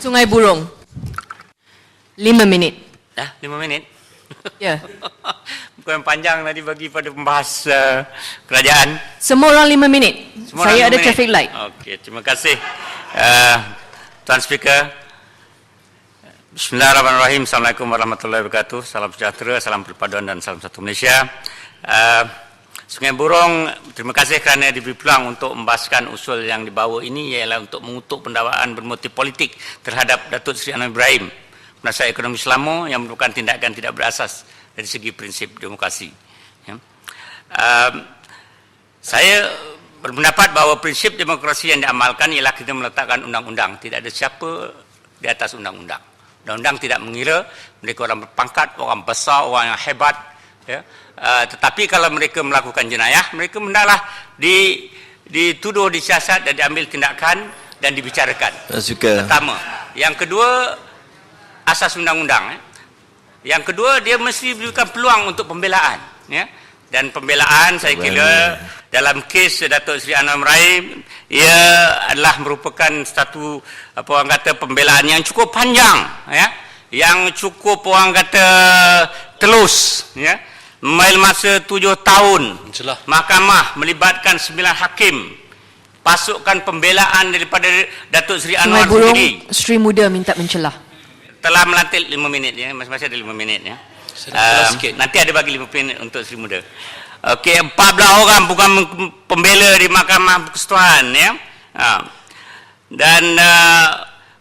Sungai Burong. 5 minit. 5 minit? Ya. Bukan panjang tadi bagi pada pembahas kerajaan. Semua orang 5 minit. Semua Saya orang ada 5 traffic light. Okey, terima kasih Tuan Speaker. Bismillahirrahmanirrahim. Assalamualaikum warahmatullahi wabarakatuh. Salam sejahtera, salam perpaduan dan salam satu Malaysia. Sungai Burong, terima kasih kerana diberi peluang untuk membahaskan usul yang dibawa ini, ialah untuk mengutuk pendakwaan bermotif politik terhadap Datuk Seri Anwar Ibrahim, penasihat ekonomi Selangor, yang merupakan tindakan tidak berasas dari segi prinsip demokrasi. Saya berpendapat bahawa prinsip demokrasi yang diamalkan ialah kita meletakkan undang-undang. Tidak ada siapa di atas undang-undang. Undang-undang tidak mengira mereka orang berpangkat, orang besar, orang yang hebat. Ya. Tetapi kalau mereka melakukan jenayah, mereka hendaklah dituduh, disiasat dan diambil tindakan dan dibicarakan. Pertama. Yang kedua, asas undang-undang. Yang kedua, dia mesti diberikan peluang untuk pembelaan. Ya. Dan pembelaan saya kira dalam kes Datuk Seri Anwar Ibrahim, ia adalah merupakan satu orang kata pembelaan yang cukup panjang, ya, yang cukup orang kata telus, ya. Memail masa 7 tahun, mahkamah melibatkan 9 hakim, pasukan pembelaan daripada Datuk Seri Anwar sendiri. Sri Muda minta mencelah. Telah melantik 5 minit, ya, masih ada 5 minit, ya. Nanti ada bagi 5 minit untuk Sri Muda. Okey, 14 orang bukan pembela di Mahkamah Persekutuan, ya. Dan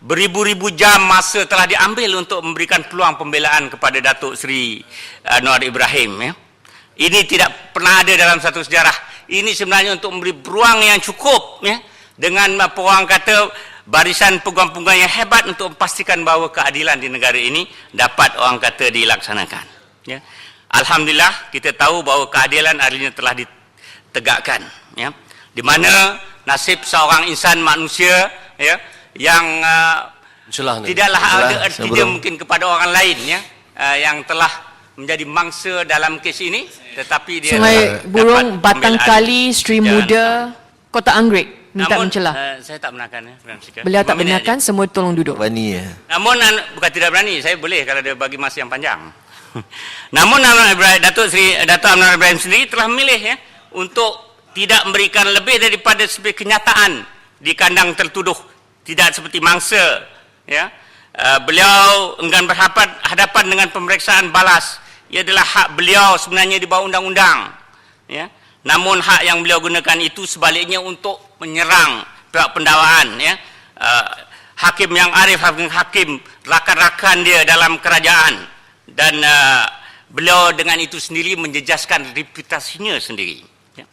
beribu-ribu jam masa telah diambil untuk memberikan peluang pembelaan kepada Datuk Seri Anwar Ibrahim, ya. Ini tidak pernah ada dalam satu sejarah. Ini sebenarnya untuk memberi peluang yang cukup, ya, dengan orang kata barisan peguam-peguam yang hebat untuk memastikan bahawa keadilan di negara ini dapat orang kata dilaksanakan, ya. Alhamdulillah, kita tahu bahawa keadilan akhirnya telah ditegakkan, ya. Di mana nasib seorang insan manusia, ya, yang tidaklah ada artinya mungkin kepada orang lain, ya, yang telah menjadi mangsa dalam kes ini, tetapi dia Sungai Burong, Batang Kali, Sri Muda, Kota Anggrek minta mencelah. Saya tak benarkan, ya. Beliau tak benarkan, semua tolong duduk. Berani, ya. Namun bukan tidak berani, saya boleh kalau dia bagi masa yang panjang. Namun Datuk Anwar Ibrahim sendiri telah memilih, ya, untuk tidak memberikan lebih daripada sebagai kenyataan di kandang tertuduh, tidak seperti mangsa, ya. Beliau enggan berhadapan dengan pemeriksaan balas. Ia adalah hak beliau sebenarnya di bawah undang-undang, ya. Namun hak yang beliau gunakan itu sebaliknya untuk menyerang pihak pendakwaan, ya. Hakim yang arif, hakim rakan-rakan dia dalam kerajaan, dan beliau dengan itu sendiri menjejaskan reputasinya sendiri, ya.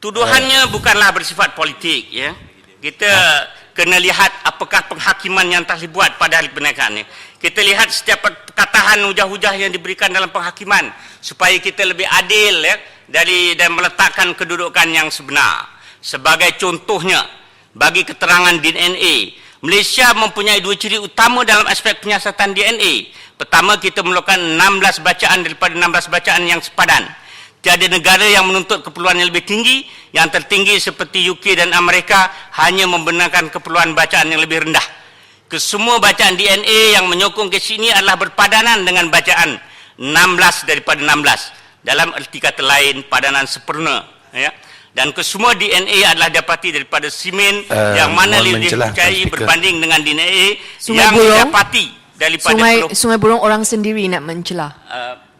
Tuduhannya bukanlah bersifat politik, ya. Kita kena lihat apakah penghakiman yang telah dibuat pada hari pernikahan ini. Kita lihat setiap perkataan hujah-hujah yang diberikan dalam penghakiman supaya kita lebih adil, ya, dan meletakkan kedudukan yang sebenar. Sebagai contohnya, bagi keterangan DNA, Malaysia mempunyai 2 ciri utama dalam aspek penyiasatan DNA. Pertama, kita melakukan 16 bacaan daripada 16 bacaan yang sepadan. Tiada negara yang menuntut keperluan yang lebih tinggi. Yang tertinggi seperti UK dan Amerika hanya membenarkan keperluan bacaan yang lebih rendah. Kesemua bacaan DNA yang menyokong ke sini adalah berpadanan dengan bacaan 16 daripada 16. Dalam erti kata lain, padanan sempurna, ya. Dan kesemua DNA adalah dapati daripada simen yang mana lebih dipercayai berbanding dengan DNA yang didapati daripada Sungai Burong orang sendiri nak mencelah.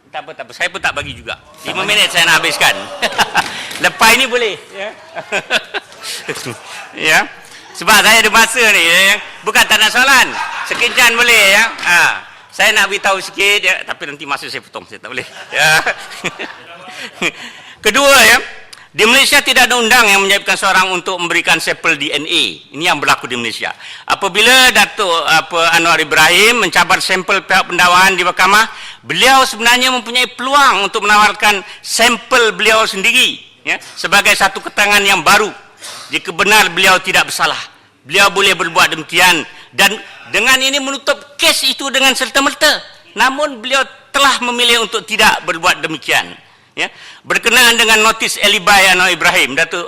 Tak apa. Saya pun tak bagi juga. 5 minit saya nak habiskan. Lepas ini boleh, ya. Ya. Sebab saya ada masa ni, ya. Bukan tak nak soalan. Sekian boleh, ya. Saya nak beritahu sikit, ya, tapi nanti masa saya potong, saya tak boleh. Ya. Kedua, ya. Di Malaysia tidak ada undang yang menyebabkan seorang untuk memberikan sampel DNA. Ini yang berlaku di Malaysia. Apabila Datuk Anwar Ibrahim mencabar sampel pihak pendakwaan di mahkamah, beliau sebenarnya mempunyai peluang untuk menawarkan sampel beliau sendiri, ya, sebagai satu keterangan yang baru. Jika benar beliau tidak bersalah, beliau boleh berbuat demikian dan dengan ini menutup kes itu dengan serta-merta. Namun beliau telah memilih untuk tidak berbuat demikian, ya. Berkenaan dengan notis alibi Anwar Ibrahim, Datuk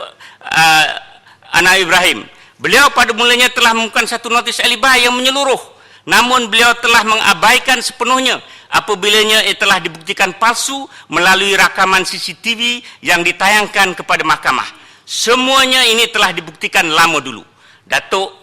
Anwar Ibrahim, Beliau pada mulanya telah mengumumkan satu notis alibah yang menyeluruh, namun beliau telah mengabaikan sepenuhnya apabila ia telah dibuktikan palsu melalui rakaman CCTV yang ditayangkan kepada mahkamah. Semuanya ini telah dibuktikan lama dulu. Datuk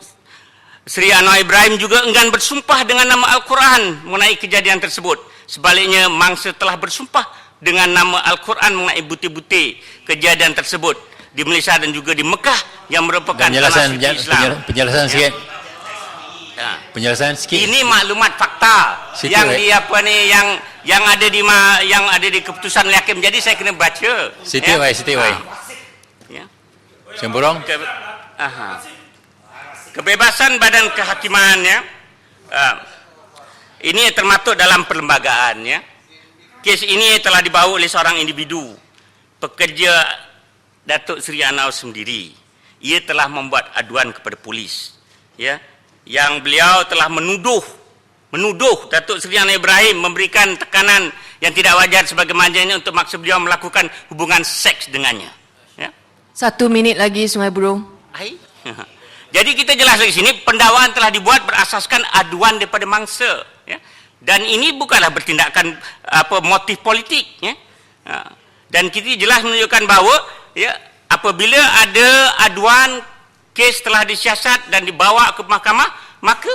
Seri Anwar Ibrahim juga enggan bersumpah dengan nama Al-Quran mengenai kejadian tersebut. Sebaliknya, mangsa telah bersumpah dengan nama Al-Quran mengenai butir-butir kejadian tersebut di Malaysia dan juga di Mekah yang merupakan penjelasan Ya. sikit. Penjelasan sikit. Ini maklumat fakta Situ, yang di apa ni yang ada di keputusan hakim. Jadi saya kena baca. Siti wai. Ya. Semburong. Kebebasan badan kehakiman, ya. Ini termasuk dalam perlembagaan, ya. Kes ini telah dibawa oleh seorang individu, pekerja Datuk Seri Anwar sendiri. Ia telah membuat aduan kepada polis, ya, yang beliau telah menuduh Datuk Seri Anwar Ibrahim memberikan tekanan yang tidak wajar sebagai manjanya untuk maksa beliau melakukan hubungan seks dengannya. Ya. 1 minit lagi, Sungai Buloh. Jadi kita jelas di sini, pendakwaan telah dibuat berasaskan aduan daripada mangsa, ya. Dan ini bukanlah bertindakan motif politik, ya. Dan kita jelas menunjukkan bahawa, ya, apabila ada aduan, kes telah disiasat dan dibawa ke mahkamah, maka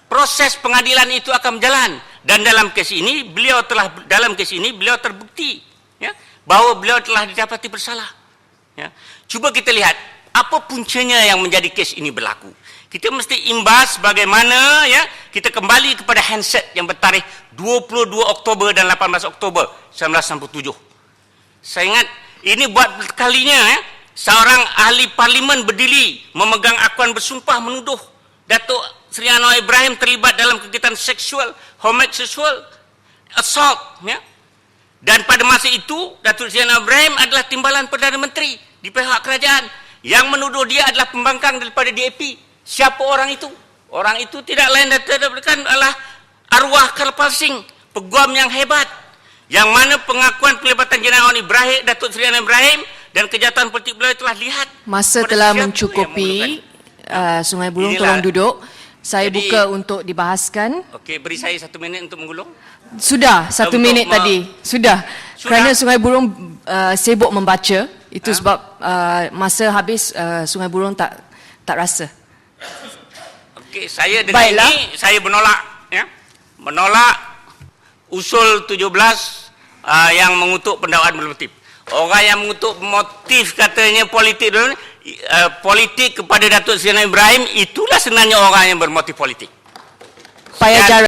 proses pengadilan itu akan berjalan. Dan dalam kes ini beliau terbukti, ya, bahawa beliau telah didapati bersalah, ya. Cuba kita lihat apa puncanya yang menjadi kes ini berlaku. Kita mesti imbas bagaimana, ya, kita kembali kepada handset yang bertarikh 22 Oktober dan 18 Oktober 1967. Saya ingat ini buat kalinya, ya, seorang ahli parlimen berdiri memegang akuan bersumpah menuduh Datuk Seri Anwar Ibrahim terlibat dalam kegiatan seksual, homoseksual, assault, ya. Dan pada masa itu Datuk Seri Anwar Ibrahim adalah timbalan Perdana Menteri di pihak kerajaan. Yang menuduh dia adalah pembangkang daripada DAP. Siapa orang itu? Orang itu tidak lain adalah arwah Karl Palsing, peguam yang hebat, yang mana pengakuan pelibatan Jenerali Anwar Ibrahim, Datuk Seri Anwar Ibrahim dan kejahatan politik beliau telah lihat. Masa telah mencukupi. Sungai Buloh, tolong duduk. Saya buka untuk dibahaskan. Okey, beri saya 1 minit untuk menggulung. Sudah 1 minit tadi. Sudah. Kerana Sungai Buloh sibuk membaca. Itu sebab masa habis Sungai Buloh tak rasa. Okey, saya dengan ini saya menolak, ya. Menolak usul 17 yang mengutuk pendakwaan bermotif. Orang yang mengutuk motif katanya politik dulu, politik kepada Datuk Seri Anwar Ibrahim, itulah sebenarnya orang yang bermotif politik. Payah